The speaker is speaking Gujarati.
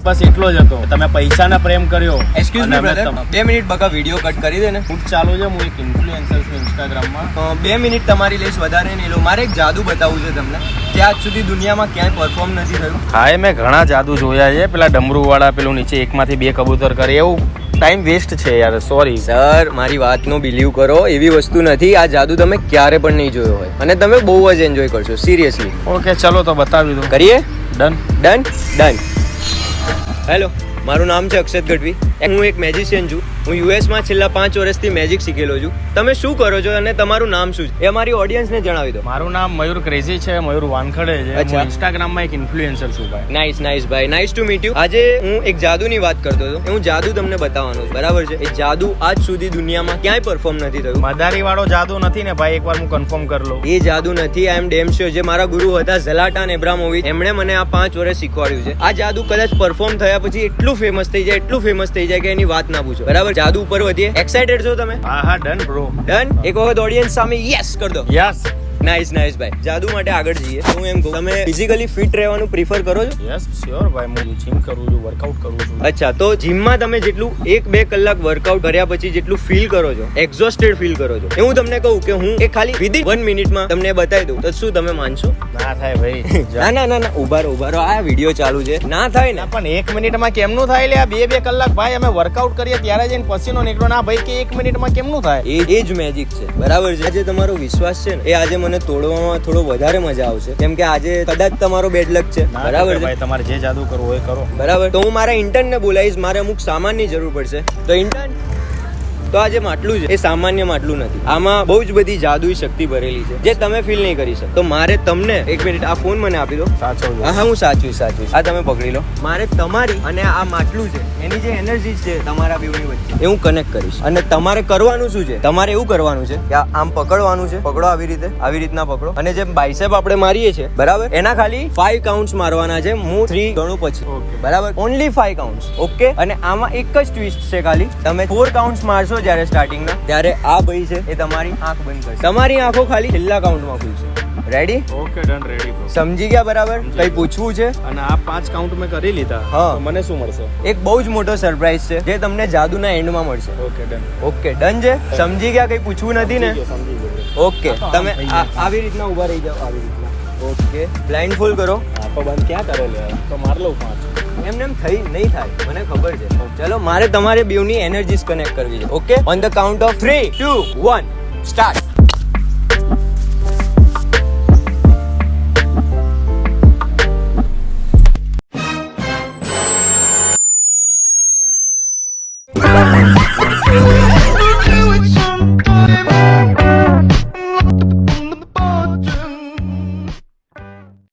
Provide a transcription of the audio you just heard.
બસ એટલો જ હતો. તમે પૈસાના પ્રેમ કર્યો. એક્સક્યુઝ મી બ્રધર, 2 મિનિટ બકા વિડીયો કટ કરી દે ને. હું ચાલુ છે, હું એક ઇન્ફ્લુએન્સર છું ઇન્સ્ટાગ્રામમાં. 2 મિનિટ તમારી લઈશ, વધારે નહીં લો. મારે એક જાદુ બતાવવું છે તમને, જે આજ સુધી દુનિયામાં ક્યાંય પરફોર્મ નથી થયું. હા, મેં ઘણા જાદુ જોયા છે. પેલા ડમરૂ વાળા પેલું નીચે એકમાંથી 2 કબૂતર કરે એવું. ટાઈમ વેસ્ટ છે યાર, સોરી સર. મારી વાતનો બિલીવ કરો, એવી વસ્તુ નથી. આ જાદુ તમે ક્યારે પણ નહીં જોયો હોય અને તમે બહુ જ એન્જોય કરશો, સિરિયસલી. ઓકે ચલો તો બતાવી દો. કરીએ? Done done done. હેલો, મારું નામ છે અક્ષત ગઢવી. હું એક મેજિશિયન છું. હું યુએસમાં છેલ્લા 5 વર્ષથી મેજિક શીખેલો છું. તમે શું કરો છો અને તમારું નામ શું છે એ અમારી ઓડિયન્સને જણાવી દો. મારું નામ મયુર ક્રેઝી છે, મયુર વાનખડે છે. અચ્છા. હું ઇન્સ્ટાગ્રામમાં એક ઇન્ફ્લુએન્સર છું ભાઈ. નાઇસ નાઇસ ભાઈ, નાઇસ ટુ મીટ યુ. આજે હું એક જાદુની વાત કરતો હતો. હું જાદુ તમને બતાવવાનો છું, બરાબર છે? એ જાદુ આજ સુધી દુનિયામાં ક્યાંય પરફોર્મ નથી થયું. મદારી વાળો જાદુ નથી ને ભાઈ? એકવાર હું કન્ફર્મ કરી લઉં. એ જાદુ નથી. આઈ એમ ડેમ શ્યોર. જે મારા ગુરુ હતા ઝલાટાન એબ્રામોવિચ, એમણે મને આ 5 વર્ષ શીખવાડ્યું છે. આ જાદુ કદાચ પરફોર્મ થયા પછી એટલું ફેમસ થઈ જાય, એટલું ફેમસ થઈ જાય કે એની વાત ના પૂછો, બરાબર? જાદુ ઉપર વધીએ. એક્સાઇટેડ છો તમે? હા હા, ડન બ્રો. ડન. એક વખત ઓડિયન્સ સામે યસ કર દો. યસ. નાઇસ નાઇસ ભાઈ. જાદુ માટે આગળ જઈએ. હું એમ કહું, તમે ફિઝિકલી ફિટ રહેવાનું પ્રિફર કરો છો? યસ શ્યોર ભાઈ. હું જીમ કરું છું, વર્કઆઉટ કરું છું. અચ્છા, તો જીમમાં તમે જેટલું 1-2 કલાક વર્કઆઉટ કર્યા પછી જેટલું ફીલ કરો છો, એક્ઝોસ્ટેડ ફીલ કરો છો, એ હું તમને કહું કે હું એ ખાલી વિધિન 1 મિનિટમાં તમને બતાવી દઉં, તો શું તમે માનશો? ના થાય ભાઈ. ના ના ના ના, ઉભા રહો. આ વિડીયો ચાલુ છે. ના થાય ને. પણ 1 મિનિટમાં કેમનું થાય? લે, 2-2 કલાક ભાઈ અમે વર્કઆઉટ કરીએ ત્યારે જઈને પસીનો નીકળો. ના ભાઈ કે 1 મિનિટમાં કેમનું થાય? એ જ મેજિક છે, બરાબર છે? આજે તમારો વિશ્વાસ છે ને, એ આજે મને તોડવામાં થોડો વધારે મજા આવશે, કેમ કે આજે કદાચ તમારો બેડ લક છે, બરાબર છે? ભાઈ તમારે જે જાદુ કરવું હોય કરો, બરાબર. તો હું મારા ઇન્ટર્ન ને બોલાવીશ. મારે અમુક સામાનની જરૂર પડશે. તો ઇન્ટર્ન, તો આ જે માટલું છે એ સામાન્ય માટલું નથી. આમાં બહુ જ બધી જાદુઈ શક્તિ ભરેલી છે જે તમે ફીલ નહીં કરી શકો. તો મારે તમને 1 મિનિટ આ ફોન મને આપી દો. સાચવજો. હા, હું સાચવીશ. આ તમે પકડી લો. મારે તમારી અને આ માટલું છે એની જે એનર્જી છે તમારા બેવની વચ્ચે, એ હું કનેક્ટ કરીશ. અને તમારે કરવાનું શું છે? તમારે એવું કરવાનું છે કે આમ પકડવાનું છે. પકડો આવી રીતે, આવી રીતના પકડો. અને જે બાઇસેપ આપણે મારીએ છીએ, બરાબર, એના ખાલી 5 કાઉન્ટ્સ મારવાના છે. હું 3 ગણું પછી, બરાબર? Only 5 counts. ઓકે. અને આમાં એક જ ટ્વિસ્ટ છે. ખાલી તમે 4 કાઉન્ટ્સ મારશો જ્યારે સ્ટાર્ટિંગના, ત્યારે આ ભાઈ છે એ તમારી આંખ બંધ કરશે. તમારી આંખો ખાલી છેલ્લા કાઉન્ટમાં ખુલશે. Ready? Okay, done. Ready bro. સમજી ગયા? બરાબર. કઈ પૂછવું છે? અને આ 5 કાઉન્ટ મેં કરી લીધા. હા. તો મને શું મળશે? એક બહુ જ મોટો સરપ્રાઈઝ છે જે તમને જાદુના એન્ડમાં મળશે. Okay, done. ઓકે, ડન છે? સમજી ગયા? કઈ પૂછવું નથી ને? સમજી ગયો. ઓકે, તમે આવી રીતના ઊભા રહી જાઓ. આવી રીતના. ઓકે, બ્લાઇન્ડ ફોલ્ડ કરો. આંખો બંધ ક્યાં કરેલી? તો માર લઉં 5. એમને એમ થઈ નહીં થાય, મને ખબર છે. ચલો, મારે તમારે બેવની એનર્જીસ કનેક્ટ કરવી છે. Okay, on the count of 3, 2, 1 start.